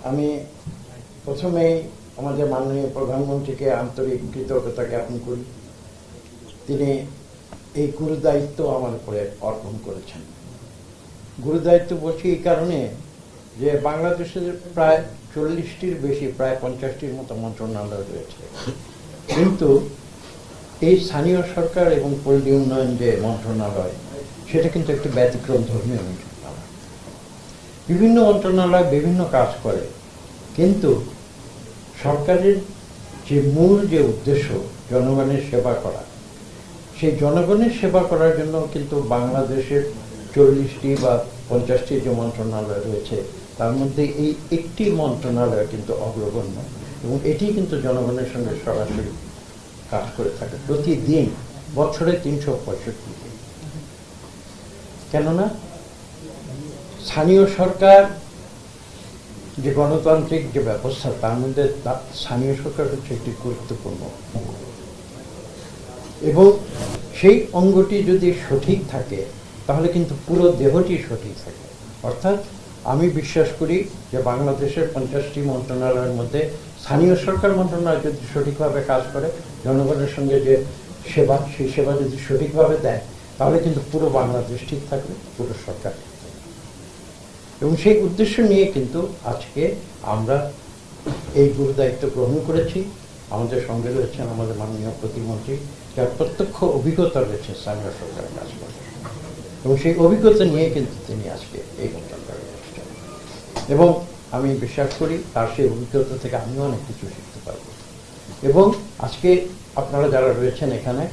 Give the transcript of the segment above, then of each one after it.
আমি প্রথমেই আমাদের মাননীয় প্রধানমন্ত্রীকে আন্তরিক কৃতজ্ঞতা জ্ঞাপন করি। তিনি এই গুরুদায়িত্ব আমার উপরে অর্পণ করেছেন। গুরুদায়িত্ব বলছি এই কারণে যে বাংলাদেশের প্রায় 40টির বেশি, প্রায় 50টির মতো মন্ত্রণালয় রয়েছে, কিন্তু এই স্থানীয় সরকার এবং পল্লী উন্নয়ন যে মন্ত্রণালয়, সেটা কিন্তু একটি ব্যতিক্রম ধর্মীয় মন্ত্রণালয়। বিভিন্ন মন্ত্রণালয় বিভিন্ন কাজ করে, কিন্তু সরকারের যে মূল যে উদ্দেশ্য জনগণের সেবা করা, সেই জনগণের সেবা করার জন্য কিন্তু বাংলাদেশের 40টি বা 50টি যে মন্ত্রণালয় রয়েছে, তার মধ্যে এই একটি মন্ত্রণালয় কিন্তু অগ্রগণ্য, এবং এটি কিন্তু জনগণের সঙ্গে সরাসরি কাজ করে থাকে প্রতিদিন, বছরে 365 দিন। কেননা স্থানীয় সরকার যে গণতান্ত্রিক যে ব্যবস্থা, তার মধ্যে স্থানীয় সরকার হচ্ছে একটি গুরুত্বপূর্ণ, এবং সেই অঙ্গটি যদি সঠিক থাকে তাহলে কিন্তু পুরো দেহটি সঠিক থাকে। অর্থাৎ আমি বিশ্বাস করি যে বাংলাদেশের 50টি মন্ত্রণালয়ের মধ্যে স্থানীয় সরকার মন্ত্রণালয় যদি সঠিকভাবে কাজ করে, জনগণের সঙ্গে যে সেবা, সেই সেবা যদি সঠিকভাবে দেয়, তাহলে কিন্তু পুরো বাংলাদেশ ঠিক থাকবে, পুরো সরকার ঠিক থাকবে। এবং সেই উদ্দেশ্য নিয়ে কিন্তু আজকে আমরা এই গুরুদায়িত্ব গ্রহণ করেছি। আমাদের সঙ্গে রয়েছেন আমাদের মাননীয় প্রতিমন্ত্রী, যার প্রত্যক্ষ অভিজ্ঞতা রয়েছে স্থানীয় সরকারের কাজ করার, এবং সেই অভিজ্ঞতা নিয়ে কিন্তু তিনি আজকে এই মন্ত্রণালয়ে এসেছেন। এবং আমি বিশ্বাস করি তার সেই অভিজ্ঞতা থেকে আমিও অনেক কিছু শিখতে পারব। এবং আজকে আপনারা যারা রয়েছেন এখানে,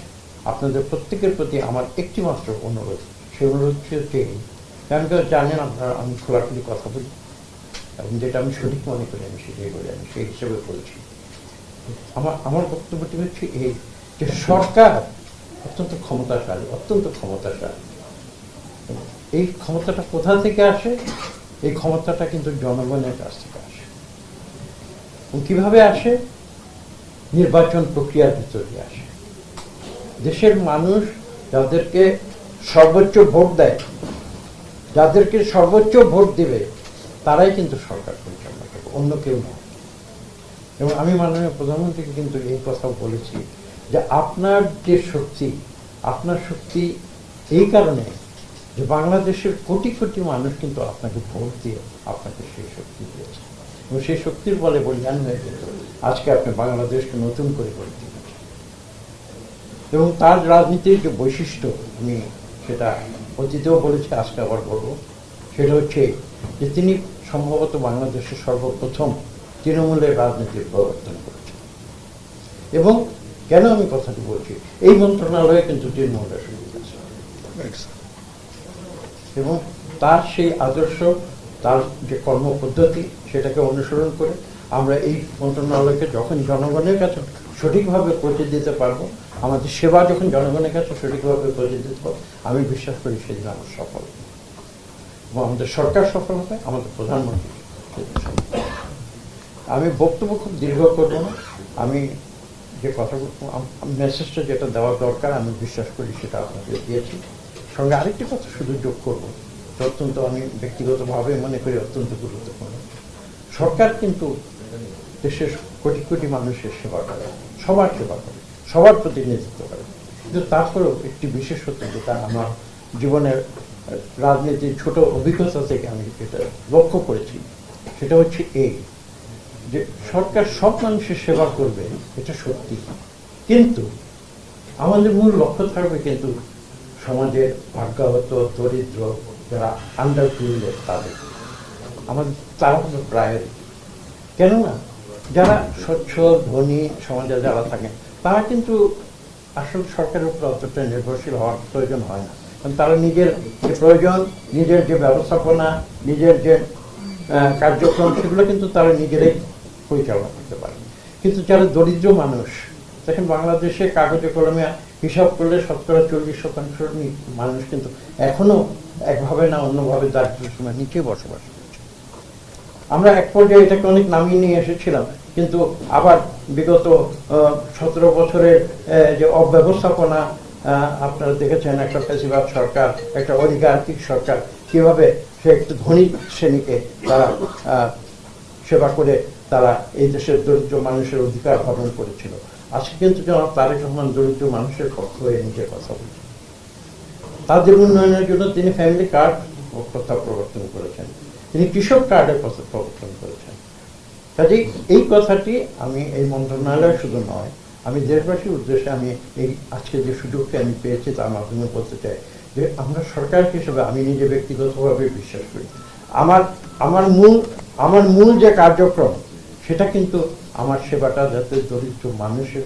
আপনাদের প্রত্যেকের প্রতি আমার একটি মাত্র অনুরোধ, সেই অনুরোধটি হচ্ছে কারণ জানেন আপনারা আমি খোলাখুলি কথা বলি, এবং যেটা আমি সঠিক মনে করি আমি সেটাই বলি, আমি সেই হিসেবে বলছি। আমার বক্তব্যটি হচ্ছে এই যে সরকার অত্যন্ত ক্ষমতাশালী, অত্যন্ত ক্ষমতাশালী। এই ক্ষমতাটা কোথা থেকে আসে? এই ক্ষমতাটা কিন্তু জনগণের কাছ থেকে আসে। কিভাবে আসে? নির্বাচন প্রক্রিয়ার ভিতরে আসে। দেশের মানুষ যাদেরকে সর্বোচ্চ ভোট দেয়, যাদেরকে সর্বোচ্চ ভোট দিবে, তারাই কিন্তু সরকার পরিচালনা করবে, অন্য কেউ নয়। এবং আমি মাননীয় প্রধানমন্ত্রীকে কিন্তু এই কথাও বলেছি যে আপনার যে শক্তি, আপনার শক্তি এই কারণে যে বাংলাদেশের কোটি কোটি মানুষ কিন্তু আপনাকে ভোট দিয়ে আপনাকে সেই শক্তি দিয়েছে, এবং সেই শক্তির বলে বলিয়ান হয়ে কিন্তু আজকে আপনি বাংলাদেশকে নতুন করে গড়ে তুলেছেন। এবং তার রাজনীতির যে বৈশিষ্ট্য, আমি সেটা অতীতেও বলেছি, আজকে আবার বলবো, সেটা হচ্ছে যে তিনি সম্ভবত বাংলাদেশের সর্বপ্রথম তৃণমূলের রাজনীতির প্রবর্তন করেছেন। এবং কেন আমি কথাটি বলছি, এই মন্ত্রণালয়ে কিন্তু তৃণমূলের সুবিধা আছে, এবং তার সেই আদর্শ, তার যে কর্মপদ্ধতি, সেটাকে অনুসরণ করে আমরা এই মন্ত্রণালয়কে যখন জনগণের কাছে সঠিকভাবে পৌঁছে দিতে পারবো, আমাদের সেবা যখন জনগণের কাছে সঠিকভাবে পৌঁছে দিতে পারবো, আমি বিশ্বাস করি সেদিন আমরা সফল, এবং আমাদের সরকার সফল হবে, আমাদের প্রধানমন্ত্রী। আমি বক্তব্য খুব দীর্ঘ করবো না, আমি যে কথা মেসেজটা যেটা দেওয়া দরকার আমি বিশ্বাস করি সেটা আপনাদের দিয়েছি। সঙ্গে আরেকটি কথা শুধু যোগ করবো, অত্যন্ত আমি ব্যক্তিগতভাবে মনে করি অত্যন্ত গুরুত্বপূর্ণ। সরকার কিন্তু দেশের কোটি কোটি মানুষের সেবা করে, সবার সেবা করে, সবার প্রতিনিধিত্ব করে, কিন্তু তারপরেও একটি বিশেষত্ব যেটা আমার জীবনের রাজনীতির ছোট অভিজ্ঞতা থেকে আমি যেটা লক্ষ্য করেছি, সেটা হচ্ছে এই যে সরকার সব মানুষের সেবা করবে, এটা সত্যি, কিন্তু আমাদের মূল লক্ষ্য থাকবে কিন্তু সমাজের ভাগ্যাহত, দরিদ্র, যারা আন্ডার প্রিভিলেজ, তাদের আমাদের তারা হলো প্রায়োরিটি। কেননা যারা সচ্ছল ধনী সমাজে যারা থাকেন, তারা কিন্তু আসল সরকারের উপর অতটা নির্ভরশীল হওয়ার প্রয়োজন হয় না, কারণ তারা নিজের যে প্রয়োজন, নিজের যে ব্যবস্থাপনা, নিজের যে কার্যক্রম, সেগুলো কিন্তু তারা নিজেরাই পরিচালনা করতে পারে। কিন্তু যারা দরিদ্র মানুষ, দেখেন বাংলাদেশে কাগজে কলমে হিসাব করলে 40% মানুষ কিন্তু এখনো একভাবে না অন্যভাবে দারিদ্র্য সীমার নিচে বসবাস করছে। আমরা এক পর্যায়ে এটাকে অনেক নামিয়ে নিয়ে এসেছিলাম, কিন্তু আবার বিগত 17 বছরের যে অব্যবস্থাপনা, আপনারা দেখেছেন একটা ফ্যাসিবাদ সরকার, একটা অলিগার্কিক সরকার, কিভাবে সে একটু ধনী শ্রেণীকে তারা সেবা করে তারা এই দেশের দরিদ্র মানুষের অধিকার হরণ করেছিল। আজকে কিন্তু জনাব তারেক রহমান দরিদ্র মানুষের পক্ষ হয়ে নিজে কথা বলছেন। তাদের উন্নয়নের জন্য তিনি ফ্যামিলি কার্ড কথা প্রবর্তন করেছেন, তিনি কৃষক কার্ডের কথা প্রবর্তন করেছেন। কাজেই এই কথাটি আমি এই মন্ত্রণালয় শুধু নয়, আমি দেশবাসীর উদ্দেশ্যে আমি এই আজকে যে সুযোগকে আমি পেয়েছি তার মাধ্যমে বলতে চাই যে আমরা সরকার হিসেবে আমি নিজে ব্যক্তিগতভাবে বিশ্বাস করি আমার মূল যে কার্যক্রম সেটা কিন্তু আমার সেবাটা যাতে দরিদ্র মানুষের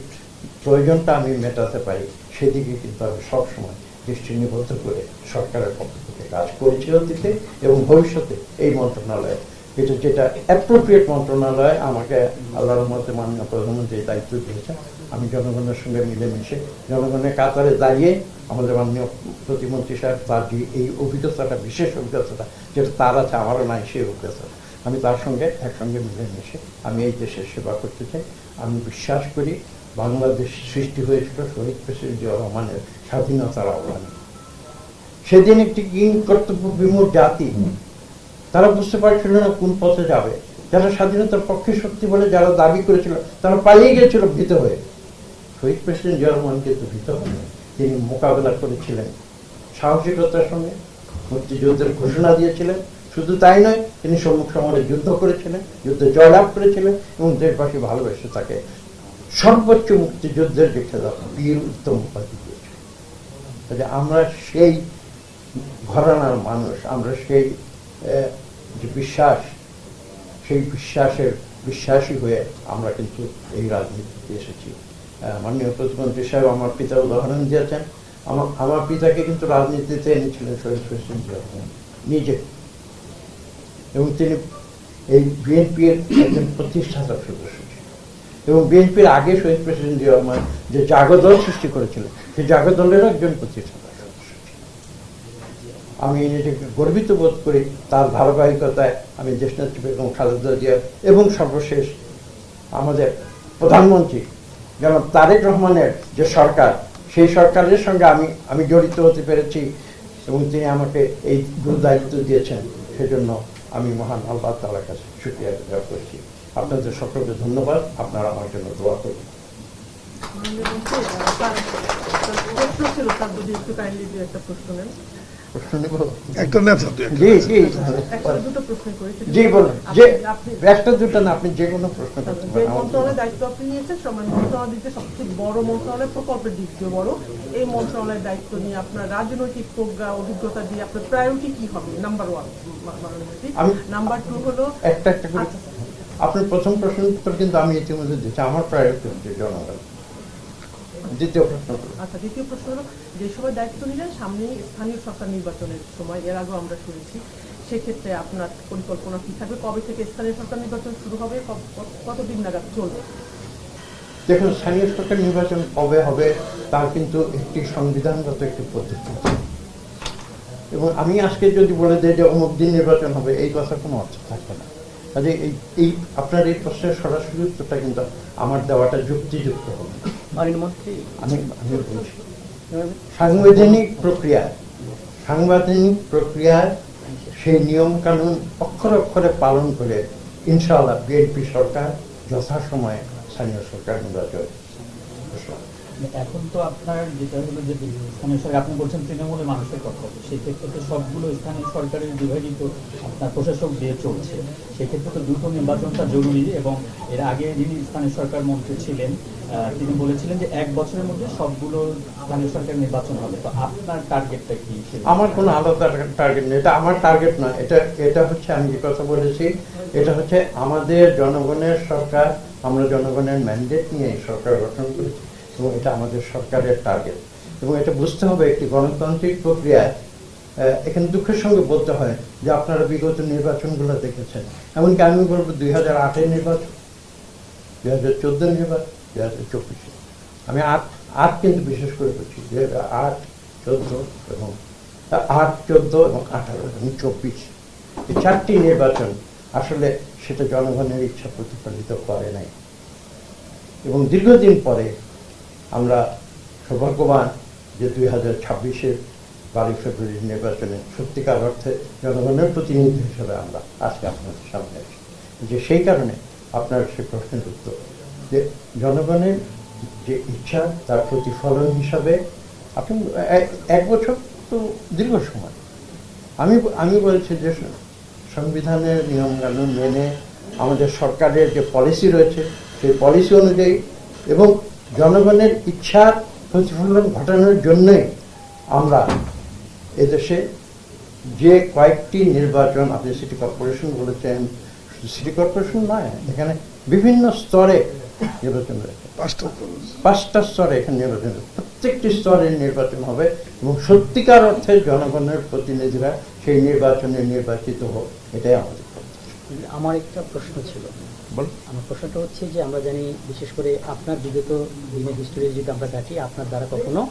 প্রয়োজনটা আমি মেটাতে পারি সেদিকে কিন্তু আমি সবসময় দৃষ্টি নিবদ্ধ করে সরকারের পক্ষ থেকে কাজ করেছি অতীতে এবং ভবিষ্যতে। এই মন্ত্রণালয়ে যেটা অ্যাপ্রোপ্রিয়েট মন্ত্রণালয় আমাকে আল্লাহর রহমতে মাননীয় প্রধানমন্ত্রী দায়িত্ব দিয়েছেন, আমি জনগণের সঙ্গে মিলেমিশে জনগণের কাতারে দাঁড়িয়ে আমাদের মাননীয় প্রতিমন্ত্রী সাহেব তার যে এই অভিজ্ঞতাটা, বিশেষ অভিজ্ঞতাটা যেটা তার আছে আমারও নাই, সেই অভিজ্ঞতা আমি তার সঙ্গে একসঙ্গে মিলেমিশে আমি এই দেশের সেবা করতে চাই। আমি বিশ্বাস করি বাংলাদেশ সৃষ্টি হয়েছিল শহীদ প্রেসিডেন্ট জিয়াউর রহমানের স্বাধীনতার আহ্বানে। সেদিন একটি কর্তব্য বিমূঢ় জাতি, তারা বুঝতে পারছিল না কোন পথে যাবে। যারা স্বাধীনতার পক্ষে শক্তি বলে যারা দাবি করেছিল তারা পালিয়ে গিয়েছিল ভীত হয়ে। শহীদ প্রেসিডেন্ট জিয়াউর রহমান কিন্তু ভীত হন, তিনি মোকাবেলা করেছিলেন সাহসিকতার সঙ্গে, মুক্তিযুদ্ধের ঘোষণা দিয়েছিলেন। শুধু তাই নয়, তিনি সম্মুখ সমরে যুদ্ধ করেছিলেন, যুদ্ধে জয়লাভ করেছিলেন এবং দেশবাসী ভালোবেসে তাকে সর্বোচ্চ মুক্তিযুদ্ধের যে খেতাব বীর উত্তম উপাধি দিয়েছিলেন। তাহলে আমরা সেই ঘরানার মানুষ, আমরা সেই যে বিশ্বাস, সেই বিশ্বাসী হয়ে আমরা কিন্তু এই রাজনীতিতে এসেছি। মাননীয় প্রতিমন্ত্রী সাহেব আমার পিতার উদাহরণ দিয়েছেন। আমার পিতাকে কিন্তু রাজনীতিতে এনেছিলেন শহীদ প্রেসিডেন্ট জিয়াউর রহমান নিজে, এবং তিনি এই বিএনপির একজন প্রতিষ্ঠাতা সদস্য ছিলেন। এবং বিএনপির আগে শহীদ প্রেসিডেন্ট জিয়াউর রহমান যে জাগদল সৃষ্টি করেছিলেন, সেই জাগদলেরও একজন প্রতিষ্ঠাতা সদস্য ছিলেন। আমি নিজেকে গর্বিত বোধ করি তার ধারাবাহিকতায় আমি দেশনেত্রী বেগম খালেদা জিয়া এবং সর্বশেষ আমাদের প্রধানমন্ত্রী যেমন তারেক রহমানের যে সরকার, সেই সরকারের সঙ্গে আমি জড়িত হতে পেরেছি এবং তিনি আমাকে এই গুরু দায়িত্ব দিয়েছেন। সেজন্য আমি মহান আল্লাহ তাআলার কাছে শুকরিয়া জ্ঞাপন করছি। আপনাদের সকলকে ধন্যবাদ। আপনারা আমার জন্য দোয়া করুন। প্রশ্ন নেব? জি বলুন। যে একটা দুটো না, আপনি যে কোনো প্রশ্ন করতে পারেন। মন্ত্রণালয়ের দায়িত্ব আপনি নিয়েছেন, মন্ত্রণালয়ের দিকে সবচেয়ে বড় মন্ত্রণালয়, প্রকল্পের দিক দিয়ে বড়। এই মন্ত্রণালয়ের দায়িত্ব নিয়ে আপনার রাজনৈতিক প্রজ্ঞা, অভিজ্ঞতা দিয়ে আপনার প্রায়োরিটি কি হবে? নাম্বার 1। নাম্বার 2 হলো একটা করে। আপনার প্রথম প্রশ্নের উত্তর কিন্তু আমি ইতিমধ্যে দিচ্ছি। আমার প্রায়োরিটি হচ্ছে জনগণ। দ্বিতীয় প্রশ্ন। আচ্ছা, দ্বিতীয় প্রশ্ন হলো যে সময় দায়িত্ব নিলেন সামনে স্থানীয় সরকার নির্বাচনের সময়, এর আগেও আমরা শুনেছি, সেক্ষেত্রে আপনার পরিকল্পনা কি থাকবে? কবে থেকে স্থানীয় সরকার নির্বাচন শুরু হবে? কতদিন নাগাদ চলবে? দেখুন, স্থানীয় সরকার নির্বাচন কবে হবে তার কিন্তু একটি সংবিধানগত একটি পদ্ধতি, এবং আমি আজকে যদি বলে দিই যে অমুক দিন নির্বাচন হবে, এই কথা কোনো অর্থ থাকবে না। কাজে এই আপনার এই প্রশ্নের সরাসরি উত্তরটা কিন্তু আমার দেওয়াটা যুক্তিযুক্ত হবে। আমি বলছি সাংবিধানিক প্রক্রিয়ায় সেই নিয়ম কানুন অক্ষরে অক্ষরে পালন করে ইনশাআল্লাহ বিএনপি সরকার যথাসময়ে স্থানীয় সরকার নির্বাচন। এখন তো আপনার যেটা হলো যে স্থানীয় সরকার, আপনি বলছেন তৃণমূলের মানুষের কথা, সেই ক্ষেত্রে তো সবগুলো স্থানীয় সরকারের বিভাজিত আপনার প্রশাসক দিয়ে চলছে। সেক্ষেত্রে তো দ্রুত নির্বাচনটা জরুরি, এবং এর আগে যিনি স্থানীয় সরকার মন্ত্রী ছিলেন তিনি বলেছিলেন যে 1 বছরের মধ্যে সবগুলো স্থানীয় সরকার নির্বাচন হবে। তো আপনার টার্গেটটা কি? আমার কোনো আলাদা টার্গেট নেই, এটা আমার টার্গেট নয়। এটা হচ্ছে, আমি যে কথা বলেছি, এটা হচ্ছে আমাদের জনগণের সরকার। আমরা জনগণের ম্যান্ডেট নিয়ে এই সরকার গঠন করেছি এবং এটা আমাদের সরকারের টার্গেট। এবং এটা বুঝতে হবে একটি গণতান্ত্রিক প্রক্রিয়ায় এখানে দুঃখের সঙ্গে বলতে হয় যে আপনারা বিগত নির্বাচনগুলো দেখেছেন, এমনকি আমি বলবো 2008-এর নির্বাচন, 2014 নির্বাচন, 2024। আমি আট কিন্তু বিশেষ করে বলছি, 2008, 14 এবং 8, 14 এবং 18 এবং 24, এই 4টি নির্বাচন আসলে সেটা জনগণের ইচ্ছা প্রতিফলিত করে নাই। এবং দীর্ঘদিন পরে আমরা সৌভাগ্যবান যে 2026-এর 12 ফেব্রুয়ারির নির্বাচনে সত্যিকার অর্থে জনগণের প্রতিনিধি হিসেবে আমরা আজকে আপনাদের সামনে আছি। যে সেই কারণে আপনার সে প্রশ্নের উত্তর যে জনগণের যে ইচ্ছা তার প্রতিফলন হিসাবে আপনি 1 বছর তো দীর্ঘ সময়। আমি বলছি যে সংবিধানের নিয়মকানুন মেনে আমাদের সরকারের যে পলিসি রয়েছে সেই পলিসি অনুযায়ী এবং জনগণের ইচ্ছার প্রতিফলন ঘটানোর জন্যই আমরা এদেশে যে কয়েকটি নির্বাচন, আপনি সিটি কর্পোরেশন বলেছেন, সিটি কর্পোরেশন নয়, এখানে বিভিন্ন স্তরে নির্বাচন রয়েছে, 5টা স্তরে এখানে নির্বাচন, প্রত্যেকটি স্তরে নির্বাচন হবে এবং সত্যিকার অর্থে জনগণের প্রতিনিধিরা সেই নির্বাচনে নির্বাচিত হোক, এটাই আমাদের। আমার একটা প্রশ্ন ছিল। আমার প্রশ্নটা হচ্ছে যে আমরা জানি বিশেষ করে আপনার বিগত দিনের হিস্টোরি যদি আমরা কাটি, আপনার দ্বারা কখনো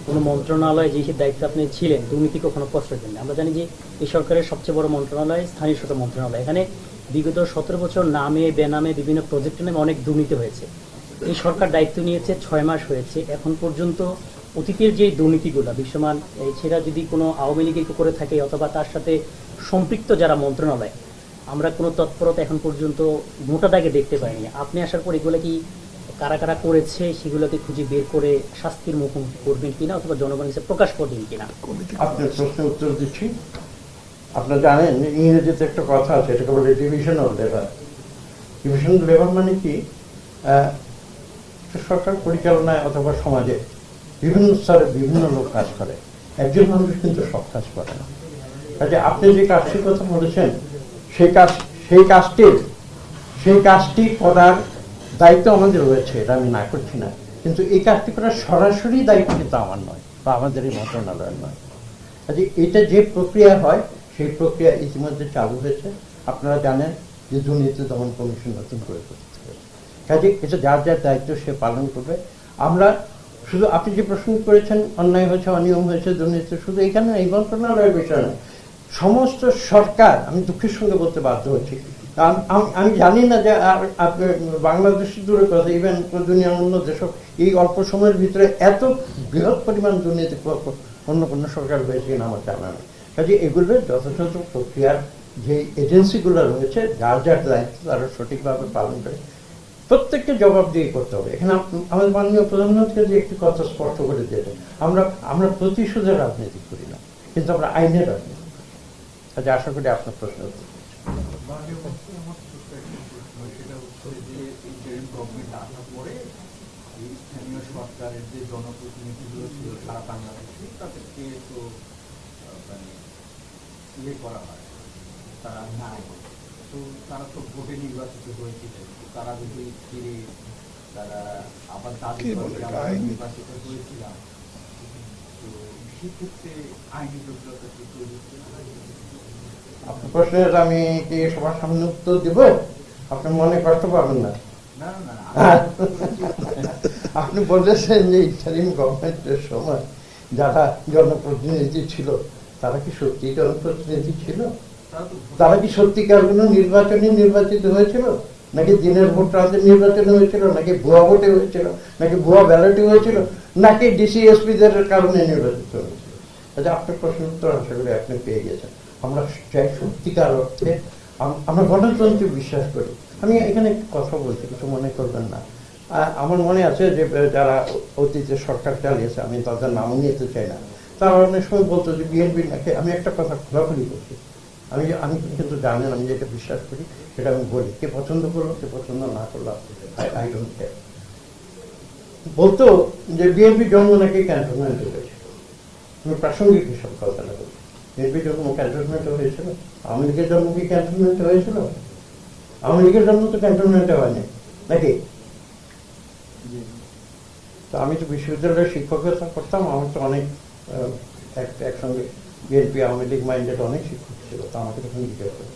কোনো মন্ত্রণালয়ে যে দায়িত্ব আপনি ছিলেন দুর্নীতি কখনো প্রশ্রয় দেননি। আমরা জানি যে এই সরকারের সবচেয়ে বড় মন্ত্রণালয় স্থানীয় সরকার মন্ত্রণালয়, এখানে বিগত 17 বছর নামে বেনামে বিভিন্ন প্রজেক্টের নামে অনেক দুর্নীতি হয়েছে। এই সরকার দায়িত্ব নিয়েছে 6 মাস হয়েছে, এখন পর্যন্ত অতীতের যে দুর্নীতিগুলো বিশ্বমান সেটা যদি কোনো আওয়ামী লীগের করে থাকে অথবা তার সাথে সম্পৃক্ত যারা মন্ত্রণালয়, আমরা কোনো তৎপরতা এখন পর্যন্ত মোটা দাগে দেখতে পাইনি। আপনি আসার পর এগুলো কি কারা কারা করেছে সেগুলোকে খুঁজে বের করে শাস্তির মুখোমুখি করবেন কিনা অথবা জনগণের কাছে প্রকাশ করবেন কিনা? আপনার প্রশ্নের উত্তর দিচ্ছি। আপনারা জানেন ইংরেজিতে একটা কথা আছে, এটাকে বলে division of labour. Division of labour মানে কি, সরকার পরিচালনায় অথবা সমাজে বিভিন্ন স্তরে বিভিন্ন লোক কাজ করে, একজন মানুষ কিন্তু সব কাজ করে না। কাজে আপনি যে কাজটির কথা বলেছেন সেই কাজটি করার দায়িত্ব আমাদের রয়েছে, এটা আমি না করছি না, কিন্তু এই কাজটি করার সরাসরি দায়িত্ব কিন্তু আমার নয় বা আমাদের এই মন্ত্রণালয়ের নয়। কাজে এটা যে প্রক্রিয়া হয় সেই প্রক্রিয়া ইতিমধ্যে চালু হয়েছে। আপনারা জানেন যে দুর্নীতি দমন কমিশন নতুন করে করতে হবে, কাজে এটা যার যার দায়িত্ব সে পালন করবে। আমরা শুধু আপনি যে প্রশ্ন করেছেন অন্যায় হয়েছে, অনিয়ম হয়েছে, দুর্নীতি, শুধু এখানে এই মন্ত্রণালয়ের বিষয় নয়, সমস্ত সরকার, আমি দুঃখের সঙ্গে বলতে বাধ্য হচ্ছি, আমি জানি না যে বাংলাদেশের দূরের কথা, ইভেন দুনিয়ার অন্য দেশও এই অল্প সময়ের ভিতরে এত বৃহৎ পরিমাণ দুর্নীতি অন্য কোনো সরকার হয়েছে কিনা আমার জানা নেই। কাজে এগুলোর যথাযথ প্রক্রিয়ার যে এজেন্সিগুলো রয়েছে যার যার দায়িত্ব তারা সঠিকভাবে পালন করে, প্রত্যেককে জবাবদিহি করতে হবে। এখানে আমাদের মাননীয় প্রধানমন্ত্রী যে একটি কথা স্পষ্ট করে দিয়েছেন, আমরা প্রতিশোধের রাজনীতি করি না, কিন্তু আমরা আইনের রাজনীতি করি। কাজে আশা করি আপনার প্রশ্ন উত্তর। সরকারের যে জনপ্রতিনিধিগুলো ছিল সারা বাংলাদেশে তাদেরকে তো ইয়ে করা হয়, তারা নাই, তো তারা তো ভোটে নির্বাচিত হয়েছিল, তারা যদি ফিরে তারা আবার দাবি করে নির্বাচিত হয়েছিলাম, তো সেক্ষেত্রে আইনি জটিলতা কি তৈরি হচ্ছে? আপনার প্রশ্নের আমি কি সবার সামনে উত্তর দিব? আপনি মনে কষ্ট পাবেন না। আপনি বলেছেন যে ইন্টারিম গভর্নমেন্টের সময় যারা জনপ্রতিনিধি ছিল তারা কি সত্যি জনপ্রতিনিধি ছিল? তারা কি সত্যিকার কোনো নির্বাচনে নির্বাচিত হয়েছিল, নাকি দিনের ভোট রাতে নির্বাচন হয়েছিল, নাকি ভুয়া ভোটে হয়েছিল, নাকি ভুয়া ব্যালটে হয়েছিল, নাকি ডিসিএসপিদের কারণে নির্বাচিত হয়েছিল? আচ্ছা, আপনার প্রশ্নের উত্তর আশা করি আপনি পেয়ে গেছেন। আমরা চাই সত্যিকার অর্থে, আমরা গণতন্ত্রে বিশ্বাস করি। আমি এখানে কথা বলছি, কিছু মনে করবেন না। আমার মনে আছে যে যারা অতীতে সরকার চালিয়েছে, আমি তাদের নামও নিতে চাই না, তারা অনেক সময় বলতো যে বিএনপি নাকি, আমি একটা কথা খোলাখুলি করছি, আমি কিন্তু জানেন আমি যেটা বিশ্বাস করি সেটা আমি বলি, কে পছন্দ করলো কে পছন্দ না করলো আই ডোন্ট কেয়ার। বলতো যে বিএনপি জন্ম নাকি ক্যান্টনমেন্টে হয়েছিল, আমি প্রাসঙ্গিক হিসাব কথাটা বলছি। বিএনপি জন্ম ক্যান্টনমেন্টে হয়েছিল, আওয়ামী লীগের জন্ম কি ক্যান্টনমেন্টে হয়েছিল? আওয়ামী লীগের জন্ম তো ক্যান্টনমেন্টে হয়নি নাকি? তো আমি তো বিশ্ববিদ্যালয়ের শিক্ষকতা করতাম, আমার তো অনেক একসঙ্গে বিএনপি আওয়ামী লীগ মাইন্ডেড অনেক শিক্ষক ছিল, তো আমাকে তখন জিজ্ঞেস করে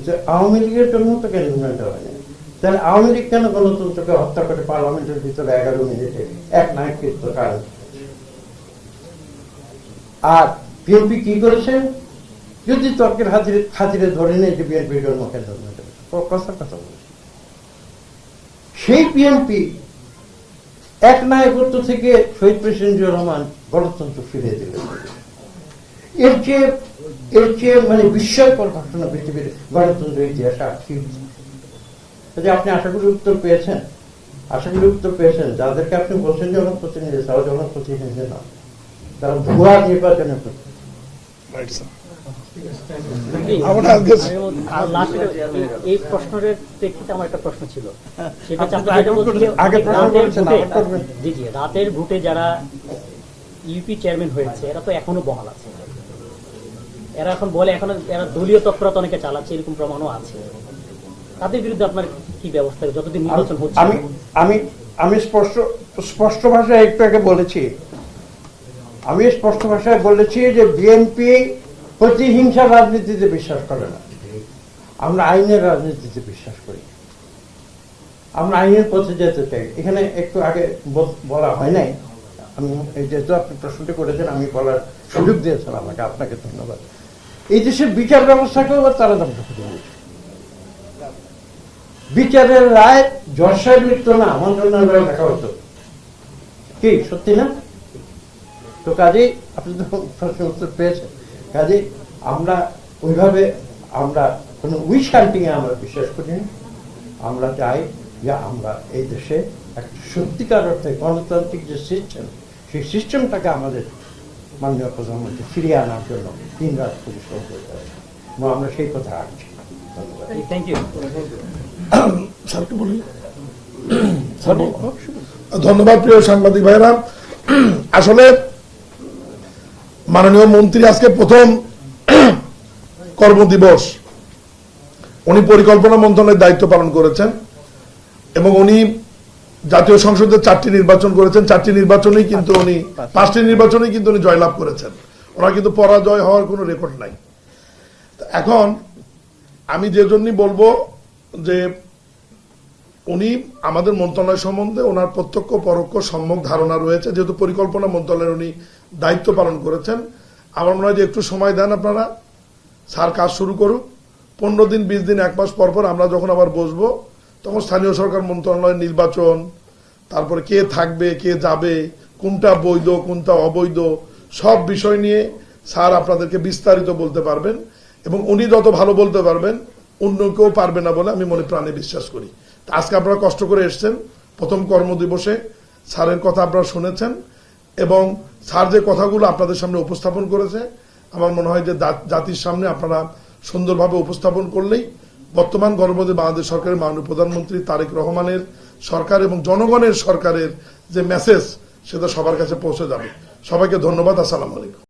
যে আওয়ামী লীগের জন্য তো ক্যান্টনমেন্টে হয়নি, তাহলে আওয়ামী লীগ কেন গণতন্ত্রকে হত্যা করে পার্লামেন্টের ভিতরে 11 মিনিটে এক নায়কৃত্ব কারণ? আর বিএনপি কি করেছে? যদি তর্কের খাতিরে ধরে নেই যে বিএনপির জন্ম ক্যান্টনমেন্টে, কথার কথা বলছে, সেই বিএনপি এক নায়কত্ব থেকে শহীদ প্রেসিডেন্ট জিয়াউর রহমান গণতন্ত্র ফিরিয়ে দিলেন। এর চেয়ে মানে বিস্ময়কর ঘটনা পৃথিবীর গণতন্ত্রের ইতিহাসে আর কি? যদি আপনি আশা করি উত্তর পেয়েছেন, আশা করি উত্তর পেয়েছেন। যাদেরকে আপনি বলছেন জনপ্রতিনিধি, তারা জনপ্রতিনিধি না, তারা ভুয়া নির্বাচনে এই প্রশ্নের প্রেক্ষিতে আমার একটা প্রশ্ন ছিল, সেটা হচ্ছে আপনি আপনি যেটা বলছিলেন, আগে প্রশ্ন করেছেন, আবার করবেন। জি জি, রাতের ভোটে যারা ইউপি চেয়ারম্যান হয়েছে এরা তো এখনো বহাল আছে, এরা এখন বলে এখনো এরা দলীয় তৎপরতা অনেকে চালাচ্ছে, এরকম প্রমাণও আছে। তাদের বিরুদ্ধে আপনার কি ব্যবস্থা, যতদিন নির্বাচন হচ্ছে? আমি আমি আমি স্পষ্ট ভাষায় একটু আগে বলেছি, আমি স্পষ্ট ভাষায় বলেছি যে বিএনপি প্রতিহিংসার রাজনীতিতে বিশ্বাস করে না, আমরা আইনের রাজনীতিতে বিশ্বাস করি, আমরা আইনের পথে যেতে চাই। এখানে একটু আগে বলা হয় নাই, আমি যেহেতু আপনি প্রশ্নটি করেছেন আমি বলার সুযোগ দিয়েছেন আমাকে, আপনাকে ধন্যবাদ। এই দেশের বিচার ব্যবস্থাকেও তারা দগ্ধ করে দিয়েছে। বিচারের রায় জজ সাহেব লিখত না, মন্ত্রণালয়ে দেখা হতো, কি সত্যি না? তো কাজেই আপনি তো প্রশ্নের উত্তর পেয়েছেন। কাজেই আমরা ওইভাবে আমরা কোনো উইশ হান্টিংয়ে আমরা বিশ্বাস করি না। আমরা চাই যে আমরা এই দেশে একটা সত্যিকার অর্থে গণতান্ত্রিক যে সিস্টেম, সেই সিস্টেমটাকে আমাদের মাননীয় প্রধানমন্ত্রী ফিরিয়ে আনার জন্য দিনরাত পরিশ্রম করতে হবে, এবং আমরা সেই কথা রাখছি। ধন্যবাদ। Thank you. স্যারকে বলি। ধন্যবাদ প্রিয় সাংবাদিক ভাইরা। আসলে মাননীয় মন্ত্রী আজকে প্রথম কর্মদিবস, উনি পরিকল্পনা মন্ত্রণালয়ের দায়িত্ব পালন করেছেন এবং উনি জাতীয় সংসদে 4টি নির্বাচন করেছেন, 4টি নির্বাচনেই কিন্তু উনি 5টি নির্বাচনেই কিন্তু উনি জয়লাভ করেছেন। ওনার কিন্তু পরাজয় হওয়ার কোনো রেকর্ড নাই। এখন আমি যে জন্যই বলবো যে উনি আমাদের মন্ত্রণালয় সম্বন্ধে ওনার প্রত্যক্ষ পরোক্ষ সম্যক ধারণা রয়েছে, যেহেতু পরিকল্পনা মন্ত্রণালয়ের উনি দায়িত্ব পালন করেছেন। আমার মনে হয় যে একটু সময় দেন আপনারা, স্যার কাজ শুরু করুক। 15 দিন 20 দিন 1 মাস পর পর আমরা যখন আবার বসবো, তখন স্থানীয় সরকার মন্ত্রণালয়ের নির্বাচন, তারপরে কে থাকবে কে যাবে, কোনটা বৈধ কোনটা অবৈধ, সব বিষয় নিয়ে স্যার আপনাদেরকে বিস্তারিত বলতে পারবেন, এবং উনি যত ভালো বলতে পারবেন অন্য কেউ পারবে না বলে আমি মনে প্রাণে বিশ্বাস করি। আজকে আপনারা কষ্ট করে এসছেন, প্রথম কর্মদিবসে স্যারের কথা আপনারা শুনেছেন, এবং স্যার যে কথাগুলো আপনাদের সামনে উপস্থাপন করেছে, আমার মনে হয় যে জাতির সামনে আপনারা সুন্দরভাবে উপস্থাপন করলেই বর্তমান গণপ্রজাতন্ত্রী বাংলাদেশ সরকারের মাননীয় প্রধানমন্ত্রী তারেক রহমানের সরকার এবং জনগণের সরকারের যে মেসেজ, সেটা সবার কাছে পৌঁছে যাবে। সবাইকে ধন্যবাদ। আসসালামু আলাইকুম।